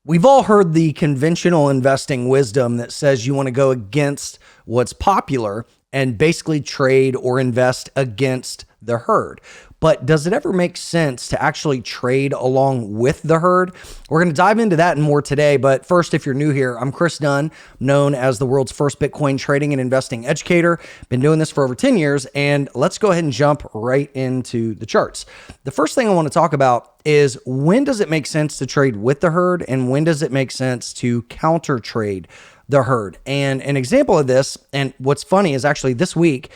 We've all heard the conventional investing wisdom that says you want to go against what's popular and basically trade or invest against the herd. But does it ever make sense to actually trade along with the herd? We're going to dive into that and more today. But first, if you're new here, I'm Chris Dunn, known as the world's first Bitcoin trading and investing educator. Been doing this for over 10 years, and let's go ahead and jump right into the charts. The first thing I want to talk about is when does it make sense to trade with the herd and when does it make sense to counter trade the herd? And an example of this, and what's funny is actually this week,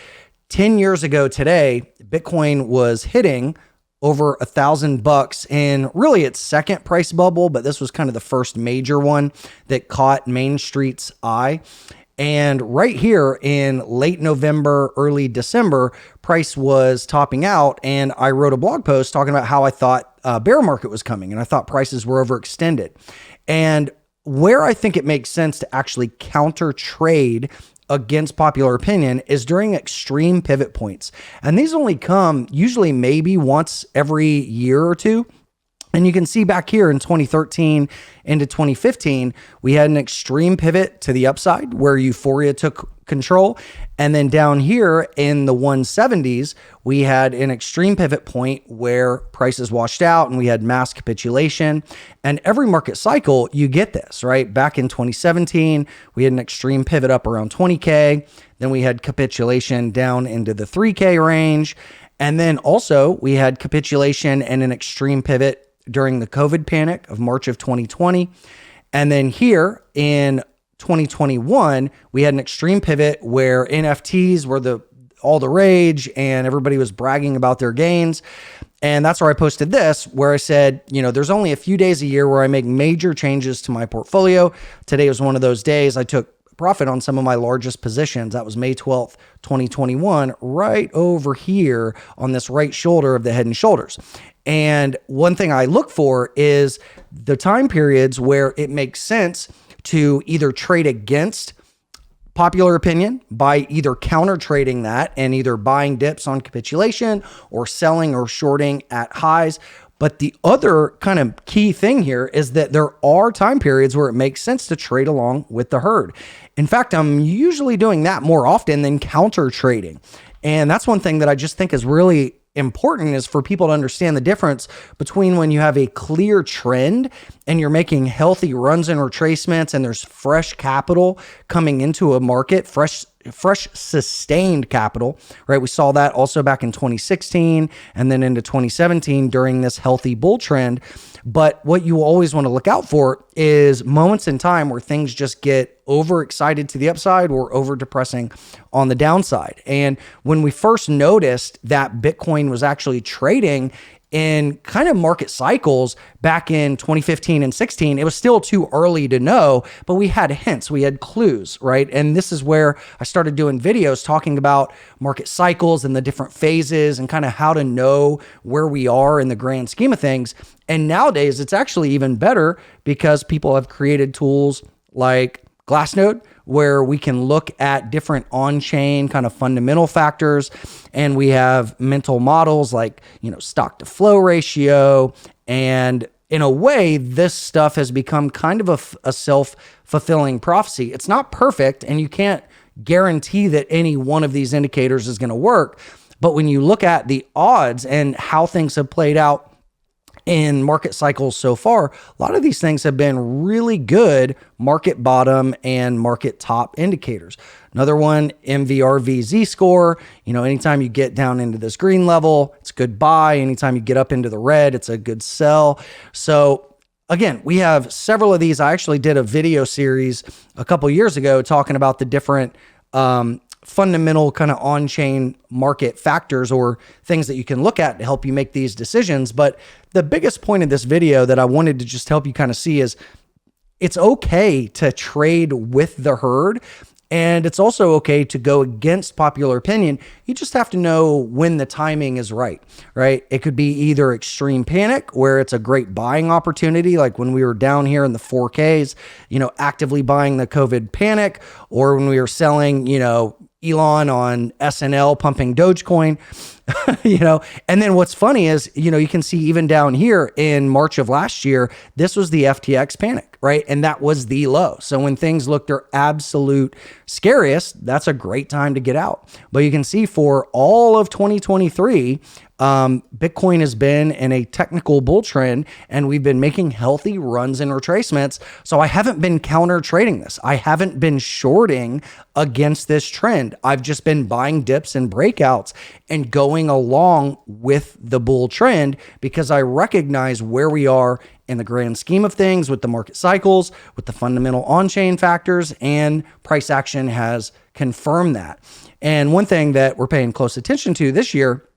10 years ago today, Bitcoin was hitting over $1,000 in really its second price bubble, but this was kind of the first major one that caught Main Street's eye. And right here in late November, early December, price was topping out. And I wrote a blog post talking about how I thought a bear market was coming and I thought prices were overextended. And where I think it makes sense to actually counter trade against popular opinion is during extreme pivot points. And these only come usually maybe once every year or two. And you can see back here in 2013 into 2015, we had an extreme pivot to the upside where euphoria took control. And then down here in the 170s, we had an extreme pivot point where prices washed out and we had mass capitulation. And every market cycle, you get this, right? Back in 2017, we had an extreme pivot up around 20K. Then we had capitulation down into the 3K range. And then also we had capitulation and an extreme pivot during the COVID panic of March of 2020. And then here in 2021, we had an extreme pivot where NFTs were all the rage and everybody was bragging about their gains. And that's where I posted this, where I said, there's only a few days a year where I make major changes to my portfolio. Today was one of those days. I took profit on some of my largest positions. That was May 12th, 2021, right over here on this right shoulder of the Head and Shoulders. And one thing I look for is the time periods where it makes sense to either trade against popular opinion by either counter trading that and either buying dips on capitulation or selling or shorting at highs. But the other kind of key thing here is that there are time periods where it makes sense to trade along with the herd. In fact, I'm usually doing that more often than counter trading. And that's one thing that I just think is really important is for people to understand the difference between when you have a clear trend and you're making healthy runs and retracements and there's fresh capital coming into a market, fresh sustained capital, right? We saw that also back in 2016 and then into 2017 during this healthy bull trend. But what you always want to look out for is moments in time where things just get overexcited to the upside or over depressing on the downside. And when we first noticed that Bitcoin was actually trading in kind of market cycles back in 2015 and 16, it was still too early to know, but we had hints, we had clues, right? And this is where I started doing videos talking about market cycles and the different phases and kind of how to know where we are in the grand scheme of things. And nowadays it's actually even better because people have created tools like Glassnode, where we can look at different on-chain kind of fundamental factors. And we have mental models like, stock to flow ratio. And in a way, this stuff has become kind of a self-fulfilling prophecy. It's not perfect, and you can't guarantee that any one of these indicators is going to work. But when you look at the odds and how things have played out in market cycles so far, a lot of these things have been really good market bottom and market top indicators. Another one, MVRV score. Anytime you get down into this green level, it's a good buy. Anytime you get up into the red, it's a good sell. So again, we have several of these. I actually did a video series a couple years ago talking about the different fundamental kind of on-chain market factors or things that you can look at to help you make these decisions. But the biggest point of this video that I wanted to just help you kind of see is it's okay to trade with the herd. And it's also okay to go against popular opinion. You just have to know when the timing is right? It could be either extreme panic, where it's a great buying opportunity, like when we were down here in the 4Ks, actively buying the COVID panic, or when we were selling, Elon on SNL pumping Dogecoin. And then what's funny is, you can see even down here in March of last year, this was the FTX panic, right? And that was the low. So when things look their absolute scariest, that's a great time to get out. But you can see for all of 2023, Bitcoin has been in a technical bull trend, and we've been making healthy runs and retracements. So I haven't been counter trading this. I haven't been shorting against this trend. I've just been buying dips and breakouts and going along with the bull trend because I recognize where we are in the grand scheme of things with the market cycles, with the fundamental on-chain factors, and price action has confirmed that. And one thing that we're paying close attention to this year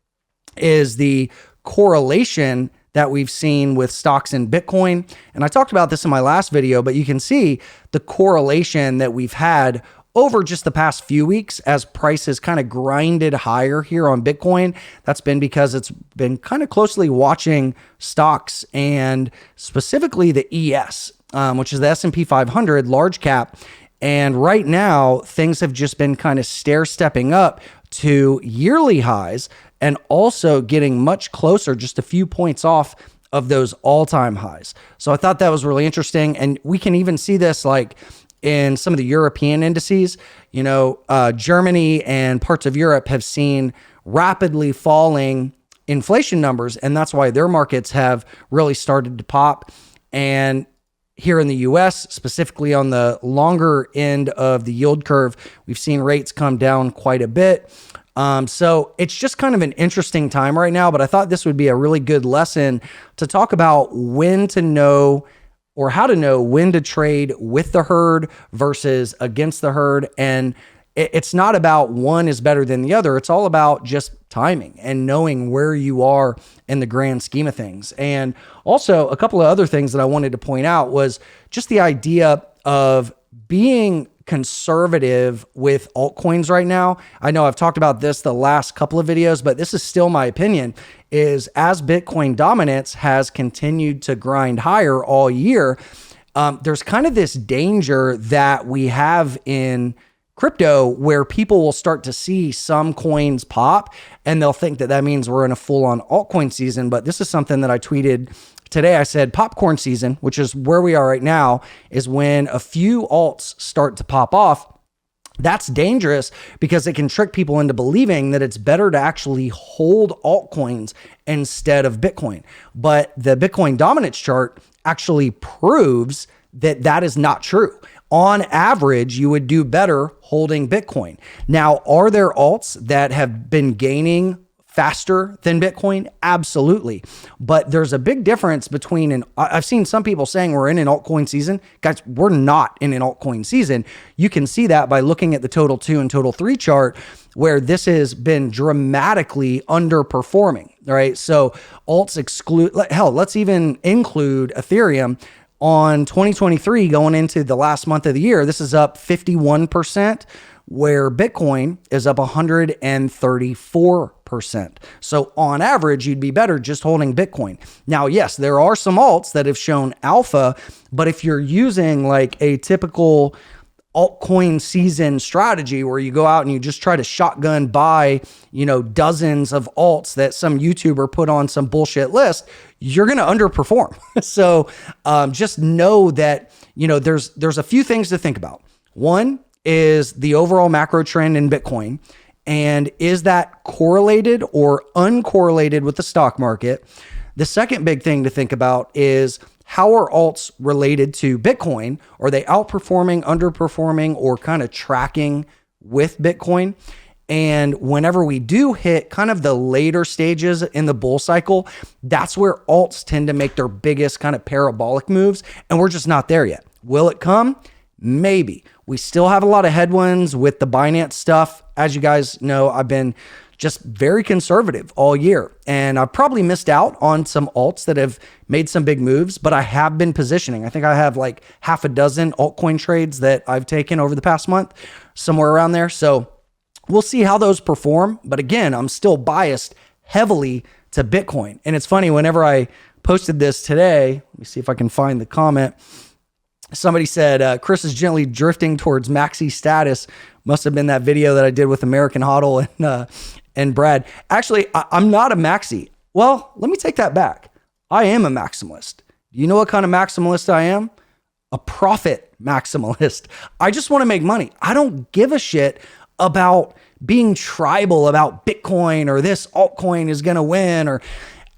is the correlation that we've seen with stocks in Bitcoin. And I talked about this in my last video, but you can see the correlation that we've had over just the past few weeks as prices kind of grinded higher here on Bitcoin. That's been because it's been kind of closely watching stocks and specifically the ES, which is the S&P 500 large cap. And right now, things have just been kind of stair-stepping up to yearly highs and also getting much closer, just a few points off of those all-time highs. So I thought that was really interesting. And we can even see this like in some of the European indices. Germany and parts of Europe have seen rapidly falling inflation numbers, and that's why their markets have really started to pop. And here in the US, specifically on the longer end of the yield curve, we've seen rates come down quite a bit. So it's just kind of an interesting time right now, but I thought this would be a really good lesson to talk about when to know or how to know when to trade with the herd versus against the herd. And it's not about one is better than the other. It's all about just timing and knowing where you are in the grand scheme of things. And also a couple of other things that I wanted to point out was just the idea of being conservative with altcoins right now. I know I've talked about this the last couple of videos, but this is still my opinion, is as Bitcoin dominance has continued to grind higher all year, there's kind of this danger that we have in crypto where people will start to see some coins pop and they'll think that means we're in a full-on altcoin season. But this is something that I tweeted today. I said popcorn season, which is where we are right now, is when a few alts start to pop off. That's dangerous because it can trick people into believing that it's better to actually hold altcoins instead of Bitcoin. But the Bitcoin dominance chart actually proves that is not true. On average, you would do better holding Bitcoin. Now, are there alts that have been gaining faster than Bitcoin? Absolutely. But there's a big difference between I've seen some people saying we're in an altcoin season. Guys, we're not in an altcoin season. You can see that by looking at the total 2 and total 3 chart, where this has been dramatically underperforming, right? So alts exclude, hell, let's even include Ethereum. On 2023, going into the last month of the year, this is up 51%, where Bitcoin is up 134%. So on average, you'd be better just holding Bitcoin. Now, yes, there are some alts that have shown alpha, but if you're using like a typical altcoin season strategy where you go out and you just try to shotgun buy, dozens of alts that some YouTuber put on some bullshit list, you're going to underperform. So just know that, there's a few things to think about. One is the overall macro trend in Bitcoin. And is that correlated or uncorrelated with the stock market? The second big thing to think about is, how are alts related to Bitcoin? Are they outperforming, underperforming, or kind of tracking with Bitcoin? And whenever we do hit kind of the later stages in the bull cycle, that's where alts tend to make their biggest kind of parabolic moves. And we're just not there yet. Will it come? Maybe. We still have a lot of headwinds with the Binance stuff. As you guys know, I've been just very conservative all year. And I've probably missed out on some alts that have made some big moves, but I have been positioning. I think I have like half a dozen altcoin trades that I've taken over the past month, somewhere around there. So we'll see how those perform. But again, I'm still biased heavily to Bitcoin. And it's funny, whenever I posted this today, let me see if I can find the comment. Somebody said, Chris is gently drifting towards maxi status. Must have been that video that I did with American Hodl And Brad, actually, I'm not a maxi. Well, let me take that back. I am a maximalist. You know what kind of maximalist I am? A profit maximalist. I just want to make money. I don't give a shit about being tribal about Bitcoin or this altcoin is going to win, or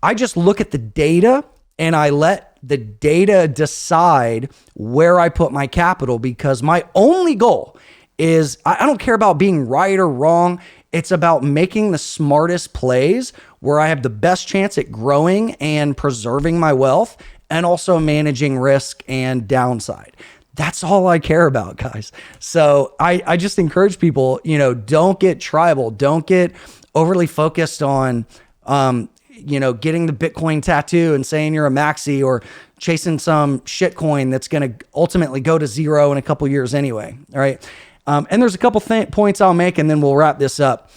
I just look at the data and I let the data decide where I put my capital, because my only goal is I don't care about being right or wrong. It's about making the smartest plays where I have the best chance at growing and preserving my wealth and also managing risk and downside. That's all I care about, guys. So I just encourage people, don't get tribal. Don't get overly focused on, getting the Bitcoin tattoo and saying you're a maxi, or chasing some shit coin that's going to ultimately go to zero in a couple years anyway. All right. And there's a couple points I'll make, and then we'll wrap this up.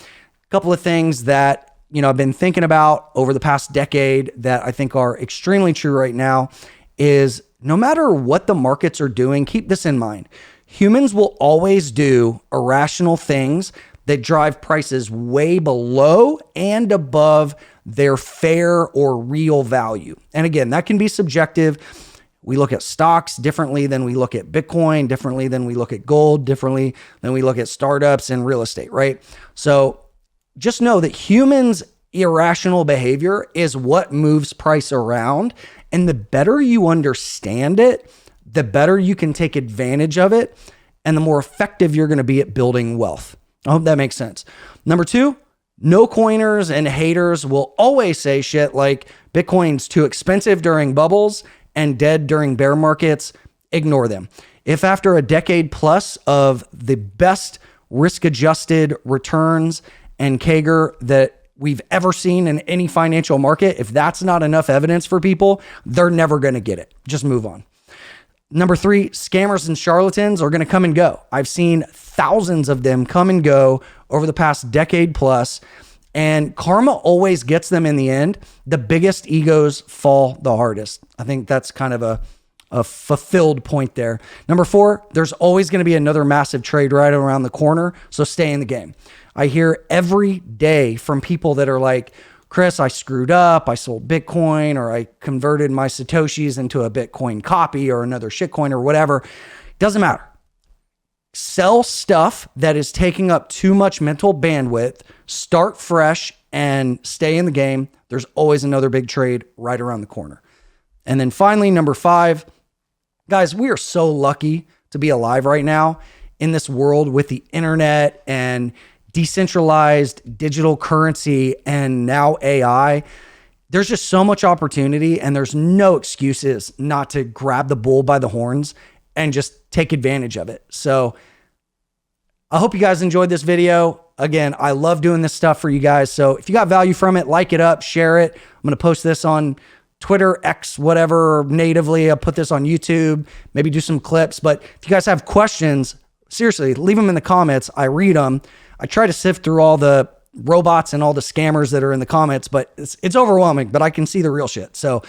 A couple of things that, I've been thinking about over the past decade that I think are extremely true right now is, no matter what the markets are doing, keep this in mind. Humans will always do irrational things that drive prices way below and above their fair or real value. And again, that can be subjective. We look at stocks differently than we look at Bitcoin, differently than we look at gold, differently than we look at startups and real estate, right? So just know that humans' irrational behavior is what moves price around. And the better you understand it, the better you can take advantage of it, and the more effective you're going to be at building wealth. I hope that makes sense. Number two, no coiners and haters will always say shit like Bitcoin's too expensive during bubbles and dead during bear markets. Ignore them. If after a decade plus of the best risk-adjusted returns and CAGR that we've ever seen in any financial market, if that's not enough evidence for people, they're never going to get it. Just move on. Number three, scammers and charlatans are going to come and go. I've seen thousands of them come and go over the past decade plus, and karma always gets them in the end. The biggest egos fall the hardest. I think that's kind of a fulfilled point there. Number four, there's always going to be another massive trade right around the corner, so stay in the game. I hear every day from people that are like, Chris, I screwed up. I sold Bitcoin, or I converted my Satoshis into a Bitcoin copy or another shitcoin or whatever. Doesn't matter. Sell stuff that is taking up too much mental bandwidth, start fresh, and stay in the game. There's always another big trade right around the corner. And then finally, number five, guys, we are so lucky to be alive right now in this world with the internet and decentralized digital currency and now AI. There's just so much opportunity, and there's no excuses not to grab the bull by the horns and just take advantage of it. So I hope you guys enjoyed this video. Again, I love doing this stuff for you guys. So if you got value from it, like it up, share it. I'm going to post this on Twitter, X, whatever, natively. I'll put this on YouTube, maybe do some clips. But if you guys have questions, seriously, leave them in the comments. I read them. I try to sift through all the robots and all the scammers that are in the comments, but it's overwhelming, but I can see the real shit. So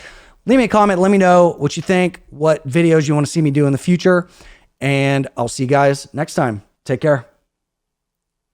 leave me a comment. Let me know what you think, what videos you want to see me do in the future. And I'll see you guys next time. Take care.